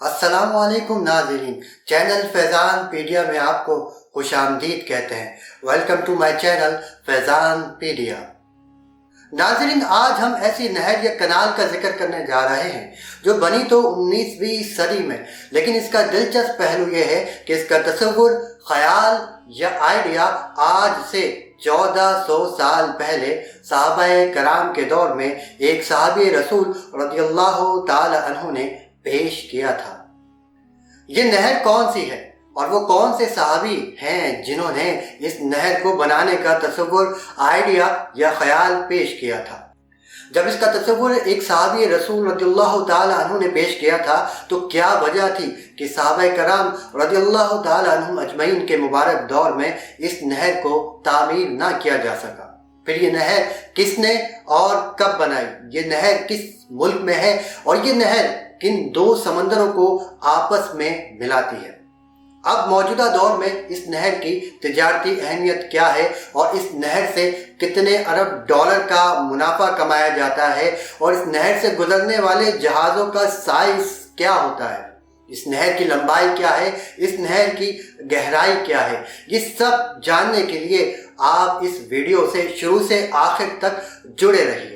السلام علیکم ناظرین، چینل فیضان پیڈیا میں آپ کو خوش آمدید کہتے ہیں۔ Welcome to my channel Faizan pedia. ناظرین، آج ہم ایسی نہر یا کنال کا ذکر کرنے جا رہے ہیں جو بنی تو 19ویں صدی میں، لیکن اس کا دلچسپ پہلو یہ ہے کہ اس کا تصور، خیال یا آئیڈیا آج سے 1400 سال پہلے صحابہ کرام کے دور میں ایک صحابی رسول رضی اللہ تعالی عنہ نے پیش کیا تھا۔ یہ نہر کون سی ہے اور وہ کون سے صحابی ہیں جنہوں نے اس نہر کو بنانے کا تصور، آئیڈیا یا خیال پیش کیا تھا؟ جب اس کا تصور ایک صحابی رسول رضی اللہ تعالی عنہ نے پیش کیا تھا تو کیا وجہ تھی کہ صحابہ کرام رضی اللہ تعالی عنہم اجمعین کے مبارک دور میں اس نہر کو تعمیر نہ کیا جا سکا؟ پھر یہ نہر کس نے اور کب بنائی؟ یہ نہر کس ملک میں ہے اور یہ نہر کن دو سمندروں کو آپس میں ملاتی ہے؟ اب موجودہ دور میں اس نہر کی تجارتی اہمیت کیا ہے اور اس نہر سے کتنے ارب ڈالر کا منافع کمایا جاتا ہے اور اس نہر سے گزرنے والے جہازوں کا سائز کیا ہوتا ہے؟ اس نہر کی لمبائی کیا ہے؟ اس نہر کی گہرائی کیا ہے؟ یہ سب جاننے کے لیے آپ اس ویڈیو سے شروع سے آخر تک جڑے رہیے۔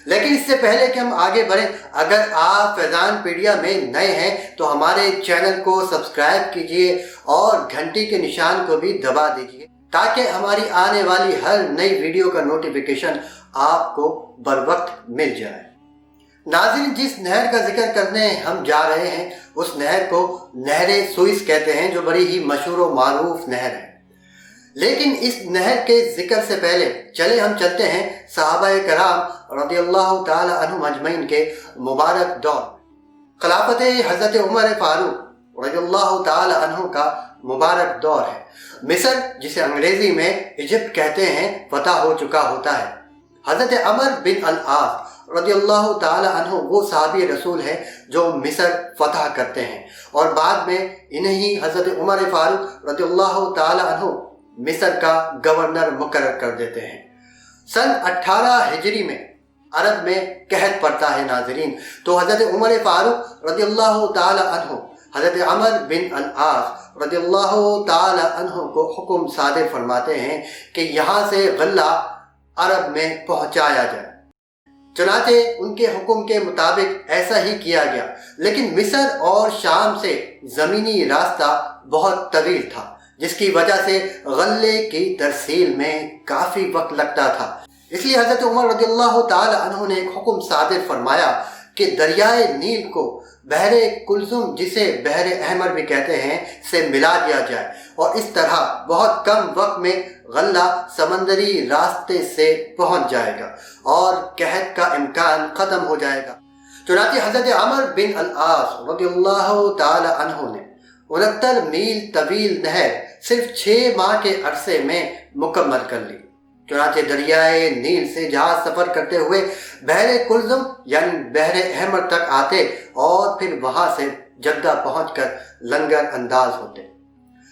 لیکن اس سے پہلے کہ ہم آگے بڑھیں، اگر آپ فیضان پیڈیا میں نئے ہیں تو ہمارے چینل کو سبسکرائب کیجئے اور گھنٹی کے نشان کو بھی دبا دیجئے تاکہ ہماری آنے والی ہر نئی ویڈیو کا نوٹیفیکیشن آپ کو بروقت مل جائے۔ ناظرین، جس نہر کا ذکر کرنے ہم جا رہے ہیں اس نہر کو نہر سوئس کہتے ہیں، جو بڑی ہی مشہور و معروف نہر ہے۔ لیکن اس نہر کے ذکر سے پہلے چلے ہم چلتے ہیں صحابہ کرام رضی اللہ تعالی عنہم اجمعین کے مبارک دور۔ خلافت حضرت عمر فاروق رضی اللہ تعالی عنہ کا مبارک دور ہے۔ مصر، جسے انگریزی میں ایجپٹ کہتے ہیں، فتح ہو چکا ہوتا ہے۔ حضرت عمر بن العاص رضی اللہ تعالی عنہ وہ صحابی رسول ہیں جو مصر فتح کرتے ہیں اور بعد میں انہیں ہی حضرت عمر فاروق رضی اللہ تعالی عنہ مصر کا گورنر مقرر کر دیتے ہیں۔ سن 18 ہجری میں عرب میں قحط پڑتا ہے ناظرین، تو حضرت عمر فاروق رضی اللہ تعالی عنہ حضرت عمر بن العاص رضی اللہ تعالی عنہ کو حکم صادر فرماتے ہیں کہ یہاں سے غلہ عرب میں پہنچایا جائے۔ چنانچہ ان کے حکم کے مطابق ایسا ہی کیا گیا، لیکن مصر اور شام سے زمینی راستہ بہت طویل تھا جس کی وجہ سے غلے کی ترسیل میں کافی وقت لگتا تھا۔ اس لیے حضرت عمر رضی اللہ تعالی عنہ نے ایک حکم صادر فرمایا کہ دریائے نیل کو بحر کلثم، جسے بحر احمر بھی کہتے ہیں، سے ملا دیا جائے اور اس طرح بہت کم وقت میں غلہ سمندری راستے سے پہنچ جائے گا اور قحط کا امکان ختم ہو جائے گا۔ چنانچہ حضرت عمر بن العاص رضی اللہ تعالی عنہ نے 69 میل طویل نہر صرف 6 ماہ کے عرصے میں مکمل کر لی۔ چنانچہ دریائے نیل سے جہاز سفر کرتے ہوئے بحر کلثم یعنی بحر احمر تک آتے اور پھر وہاں سے جدہ پہنچ کر لنگر انداز ہوتے۔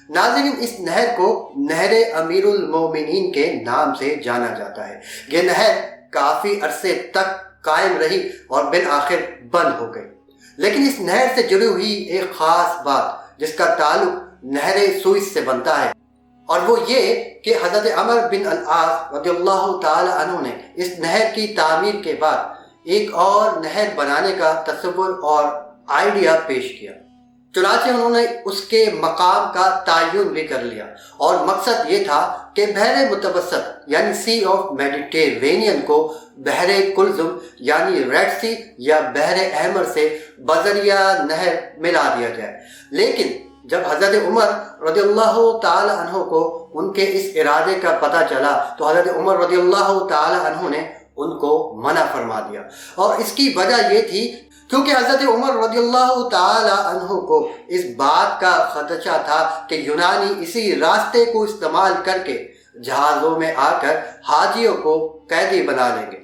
ناظرین، اس نہر کو نہر امیر المومنین کے نام سے جانا جاتا ہے۔ یہ نہر کافی عرصے تک قائم رہی اور بالآخر بند ہو گئی، لیکن اس نہر سے جڑی ہوئی ایک خاص بات جس کا تعلق نہر سوئس سے بنتا ہے، اور وہ یہ کہ حضرت عمر بن العاص رضی اللہ تعالی عنہ نے اس نہر کی تعمیر کے بعد ایک اور نہر بنانے کا تصور اور آئیڈیا پیش کیا۔ چنانچہ انہوں نے اس کے مقام کا تعین بھی کر لیا اور مقصد یہ تھا کہ بحر متوسط یعنی سی آف میڈیٹرینین کو بحر کلثم یعنی ریڈ سی یا بحر احمر سے بذریعہ نہر ملا دیا جائے۔ لیکن جب حضرت عمر رضی اللہ تعالی عنہ کو ان کے اس ارادے کا پتہ چلا تو حضرت عمر رضی اللہ تعالی عنہ نے ان کو منع فرما دیا، اور اس کی وجہ یہ تھی کیونکہ حضرت عمر رضی اللہ تعالی عنہ کو اس بات کا خدشہ تھا کہ یونانی اسی راستے کو استعمال کر کے جہازوں میں آ کر حاجیوں کو قیدی بنا لیں گے۔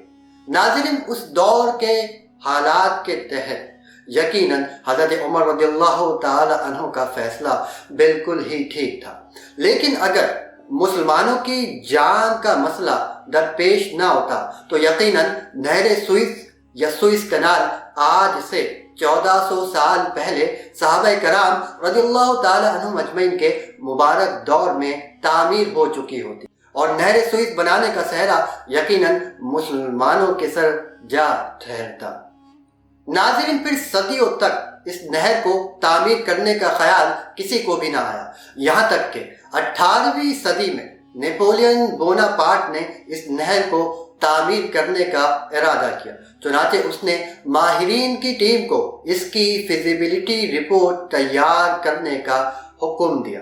ناظرین، اس دور کے حالات کے تحت یقیناً حضرت عمر رضی اللہ تعالی عنہ کا فیصلہ بالکل ہی ٹھیک تھا، لیکن اگر مسلمانوں کی جان کا مسئلہ درپیش نہ ہوتا تو یقیناً نہر سوئس یا سوئس کنال آج سے 1400 साल पहले सहाबा कराम रज़ियल्लाहु ताला अन्हुम अजमईन के मुबारक दौर में तामीर हो चुकी होती और नहर सुइस बनाने का सहरा यकीनन मुसलमानों के सर जा ठहरता। नाज़रीन, फिर सदियों तक इस नहर को तामीर करने का ख्याल किसी को भी ना आया, यहाँ तक कि 18वीं सदी में नेपोलियन बोनापार्ट ने इस नहर को तामीर करने का इरादा किया। चुनांचे उसने माहिरीन की टीम को इसकी फिजिबिलिटी रिपोर्ट तैयार करने का हुक्म दिया,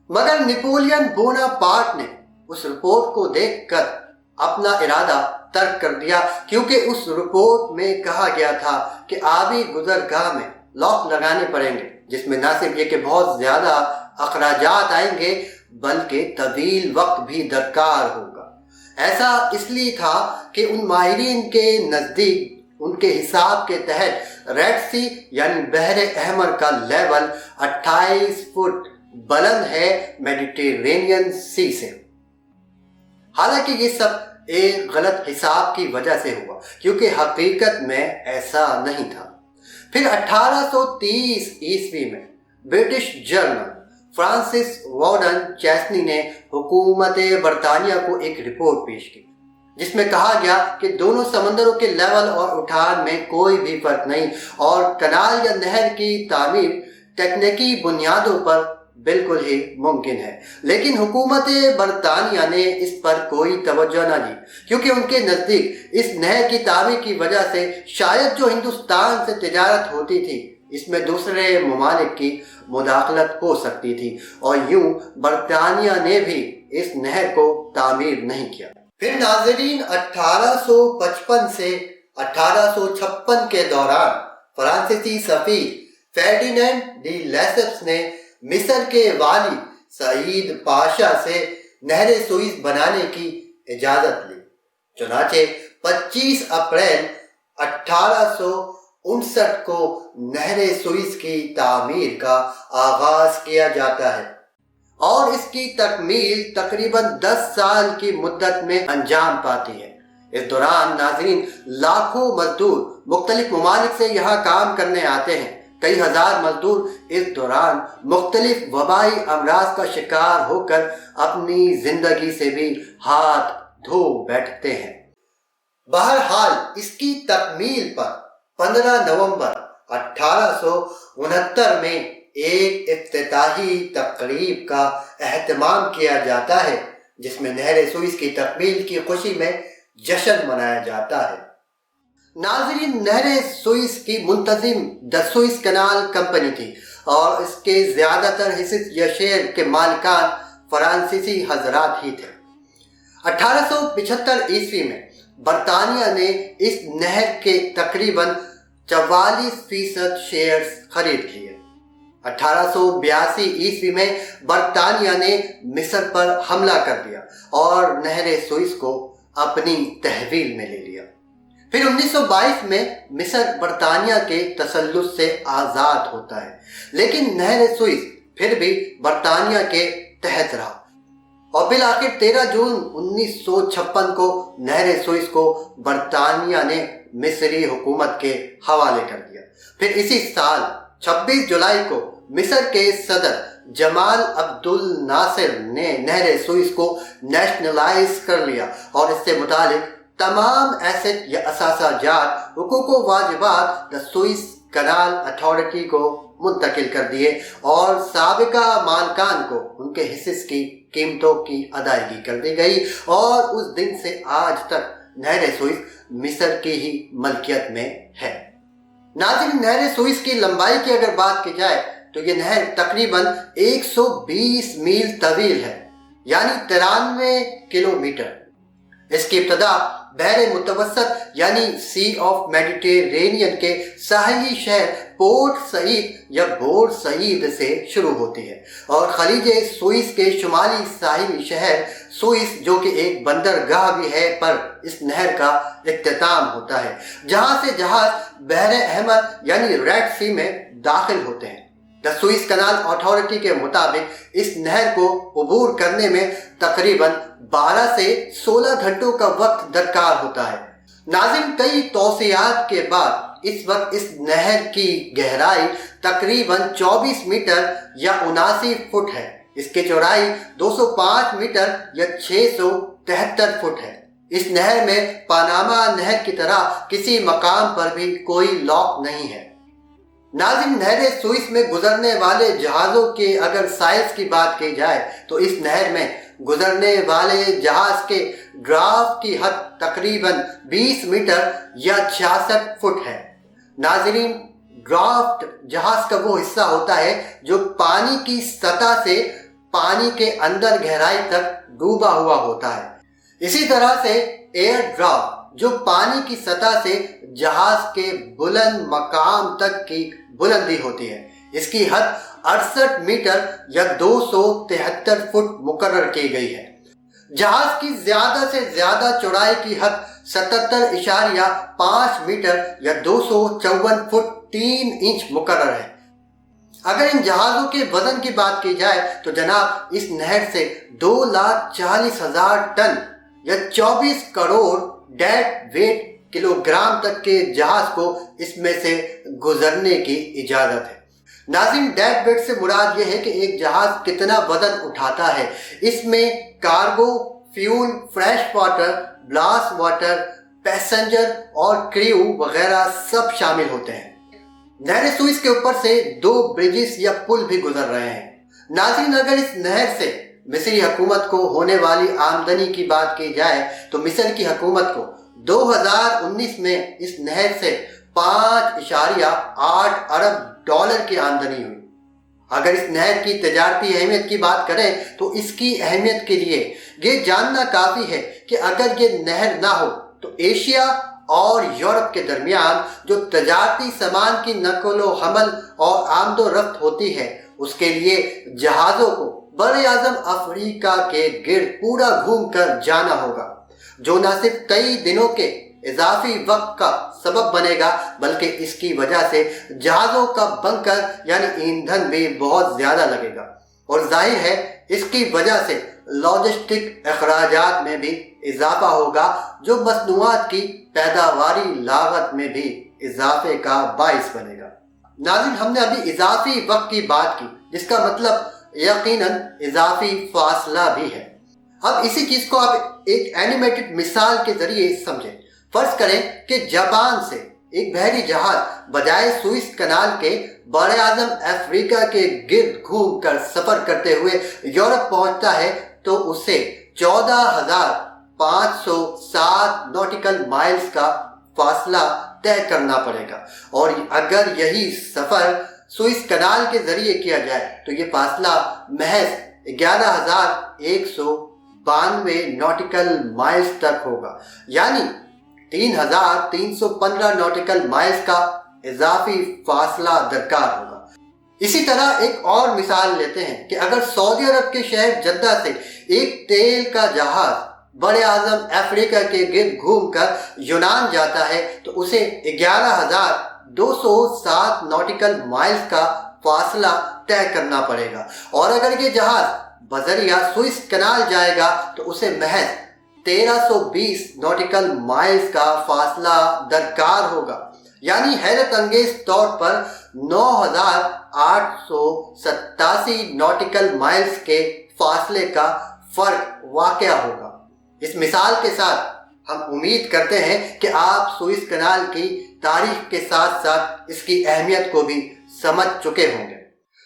मगर नेपोलियन बोनापार्ट ने उस रिपोर्ट को देखकर अपना इरादा तर्क कर दिया, क्योंकि उस रिपोर्ट में कहा गया था कि आबी गुजरगाह में लॉक लगाने पड़ेंगे, जिसमें न सिर्फ ये कि बहुत ज़्यादा अखराजात आएंगे बल्कि तवील वक्त भी दरकार होगा। ऐसा इसलिए था कि उन माहिरीन के नज़दीक उनके हिसाब के तहत रेड सी यानी बहरे अहमर का लेवल 28 फुट बुलंद है मेडिटेरेनियन सी से। हालांकि ये सब एक गलत हिसाब की वजह से हुआ, क्योंकि हकीकत में ऐसा नहीं था। फिर 1830 ईस्वी में ब्रिटिश जर्नल फ्रांसिस वार्डन चेस्नी ने हुकूमत बरतानिया को एक रिपोर्ट पेश की, जिसमें कहा गया कि दोनों समंदरों के लेवल और उठान में कोई भी फर्क नहीं और कनाल या नहर की तामीर तकनीकी बुनियादों पर बिल्कुल ही मुमकिन है। लेकिन हुकूमत बरतानिया ने इस पर कोई तवज्जो न दी, क्योंकि उनके नज़दीक इस नहर की तामीर की वजह से शायद जो हिंदुस्तान से तिजारत होती थी इसमें दूसरे ममालिक की मुदाखलत हो सकती थी, और यूं बरतानिया ने भी इस नहर को तामीर नहीं किया। फिर नाज़रीन, 1855 से 1856 के दौरान फ्रांसीसी सफ़ीर फेर्डिनेंड डी लेसेप्स ने मिस्र के वाली सईद पाशा से नहर सुइस बनाने की इजाज़त ली। चुनांचे 25 अप्रैल 1859 को नहर सुइस की तामीर का आगाज किया जाता है और इसकी तकमील तकरीबन 10 साल की मुद्दत में अंजाम पाती है। इस दौरान नाज़रीन, लाखों मजदूर मुख्तलिफ ममालिक से यहाँ काम करने आते हैं। कई हजार मजदूर इस दौरान मुख्तलिफ वबाई अमराज का शिकार होकर अपनी जिंदगी से भी हाथ धो बैठते हैं। बहरहाल इसकी तकमील पर 15 नवंबर 1869 में एक इफ्तिताही तकरीब का एहतमाम किया जाता है, जिसमें नहर सुइस की तकमील की खुशी में जश्न मनाया जाता है। नाज़रीन, नहर सुइस की Muntazim the Suisse kanal company थी और इसके ज़्यादातर हिस्से या शेयर के मालिकान फ्रांसीसी हजरात ही थे। 1875 ईस्वी में बरतानिया ने इस नहर के तकरीबन 44% शेयर्स खरीद लिए। 1882 ईस्वी में बरतानिया ने मिस्र पर हमला कर दिया और नहर सुइस को अपनी तहवील में ले लिया। फिर 1922 में मिस्र बरतानिया के तसल्लुत से आज़ाद होता है, लेकिन नहर सुइस फिर भी बरतानिया के तहत रहा और बिल आखिर 13 जून 1956 को नहर सुइस को बरतानिया ने मिस्री हुकूमत के हवाले कर दिया। फिर इसी साल 26 जुलाई को मिस्र के सदर जमाल अब्दुल नासिर ने नहर सुइस को नेशनलाइज कर लिया और इससे मुतालिक तमाम एसेट या असासाजात हुकूक व वाजिबात द सुइस कनाल अथॉरिटी को मुंतकिल कर दिए और साबिका मालकान को उनके हिस्से की कीमतों की अदायगी कर दी गई और उस दिन से आज तक नहर सुइस मिस्र की ही मलकियत में है। नाज़रीन, नहर सुइस की लंबाई की अगर बात की जाए तो ये नहर तकरीबन 120 मील तवील है, यानी 93 किलोमीटर। इसकी इब्तदा बहरे मुतवस्सत यानी सी ऑफ मेडिटेरेनियन के साहिली शहर पोर्ट सईद या बोर्ड सईद से शुरू होती है और खलीज सुइस के शुमाली साहिली शहर सुइस, जो कि एक बंदरगाह भी है, पर इस नहर का इख्तिताम होता है, जहां से जहाज बहरे अहमर यानी रेड सी में दाखिल होते हैं। द सुइस कनाल अथॉरिटी के मुताबिक इस नहर को अबूर करने में तकरीबन 12 से 16 घंटों का वक्त दरकार होता है। नाज़रीन, कई तौसियात के बाद इस वक्त इस नहर की गहराई तकरीबन 24 मीटर या 79 फुट है। इसकी चौड़ाई 205 मीटर या 673 फुट है। इस नहर में पनामा नहर की तरह किसी मकाम पर भी कोई लॉक नहीं है। नाज़रीन, नहर सुइस में गुजरने वाले जहाज़ों के अगर साइज की बात की जाए तो इस नहर में गुजरने वाले जहाज के ड्राफ्ट की हद तकरीबन 20 मीटर या 66 फुट है। नाज़रीन, ड्राफ्ट जहाज का वो हिस्सा होता है जो पानी की सतह से पानी के अंदर गहराई तक डूबा हुआ होता है। इसी तरह से एयर ड्राफ्ट जो पानी की सतह से जहाज के बुलंद मकाम तक की बुलंदी होती है, इसकी हद 68 मीटर या 273 फुट मुकर्रर की गई है। जहाज की ज्यादा से ज्यादा चौड़ाई की हद 77.5 मीटर या 254 फुट 3 इंच मुकर्रर है। अगर इन जहाज़ों के वजन की बात की जाए तो जनाब इस नहर से 2,40,000 टन या 24 करोड़ डेड वेट किलोग्राम तक के जहाज को इसमें से गुजरने की इजाज़त है। नाज़रीन, डेड वेट से मुराद ये है कि एक जहाज कितना वजन उठाता है। इसमें cargo, fuel, fresh water, blast water, passenger और क्रू वगैरह सब शामिल होते हैं। नहर सुइस के ऊपर से 2 ब्रिजेस या पुल भी गुजर रहे हैं। नाज़रीन, अगर इस नहर से मिस्री हुकूमत को होने वाली आमदनी की बात की जाए तो मिस्र की हुकूमत को 2019 में इस नहर से 5.8 अरब डॉलर की आमदनी हुई। अगर इस नहर की तजारती अहमियत की बात करें तो इसकी अहमियत के लिए ये जानना काफ़ी है कि अगर ये नहर ना हो तो एशिया और यूरोप के दरमियान जो तजारती सामान की नकलो हमल और आमदोरफ्त होती है, उसके लिए जहाज़ों को बड़े आज़म अफ्रीका के गिर्द पूरा घूम कर जाना होगा, जो न सिर्फ कई दिनों के इजाफी वक्त का सबब बनेगा बल्कि इसकी वजह से जहाज़ों का बंकर यानी ईंधन भी बहुत ज़्यादा लगेगा और जाहिर है इसकी वजह से लॉजिस्टिक अखराजात में भी इजाफा होगा, जो मसनूआत की पैदावारी लागत में भी इजाफे का बाइस बनेगा। नाज़रीन, हमने अभी इजाफी वक्त की बात की, जिसका मतलब यकीनन इजाफी फासला भी है। अब इसी चीज़ को आप एक एनिमेटेड मिसाल के जरिए समझें। फर्ज करें कि जापान से एक बहरी जहाज बजाय सुइस कनाल के बड़े आज़म अफ्रीका के गिर्द घूम कर सफर करते हुए यूरोप पहुंचता है तो उसे 14,507 नॉटिकल माइल्स का फासला तय करना पड़ेगा और अगर यही सफर सुइस कनाल के जरिए किया जाए तो ये फासला महज 11,192 नॉटिकल माइल्स तक होगा, यानी 3,315 नॉटिकल माइल्स का इजाफी फासला दरकार होगा। इसी तरह एक और मिसाल लेते हैं कि अगर सऊदी अरब के शहर जद्दा से एक तेल का जहाज बड़े आज़म अफ्रीका के गिर्द घूमकर यूनान जाता है तो उसे 11,207 नॉटिकल माइल्स का फासला तय करना पड़ेगा और अगर ये जहाज बजरिया सुइस कनाल जाएगा तो उसे महज 1320 नॉटिकल माइल्स का फासला दरकार होगा, यानी हैरत अंगेज तौर पर 9,887 नॉटिकल माइल्स के फासले का फर्क वाक़या होगा। इस मिसाल के साथ हम उम्मीद करते हैं कि आप सुइस कनाल की तारीख के साथ साथ इसकी अहमियत को भी समझ चुके होंगे।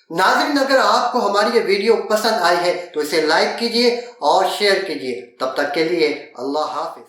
नाज़रीन, अगर आपको हमारी ये वीडियो पसंद आई है तो इसे लाइक कीजिए और शेयर कीजिए। तब तक के लिए अल्लाह हाफिज।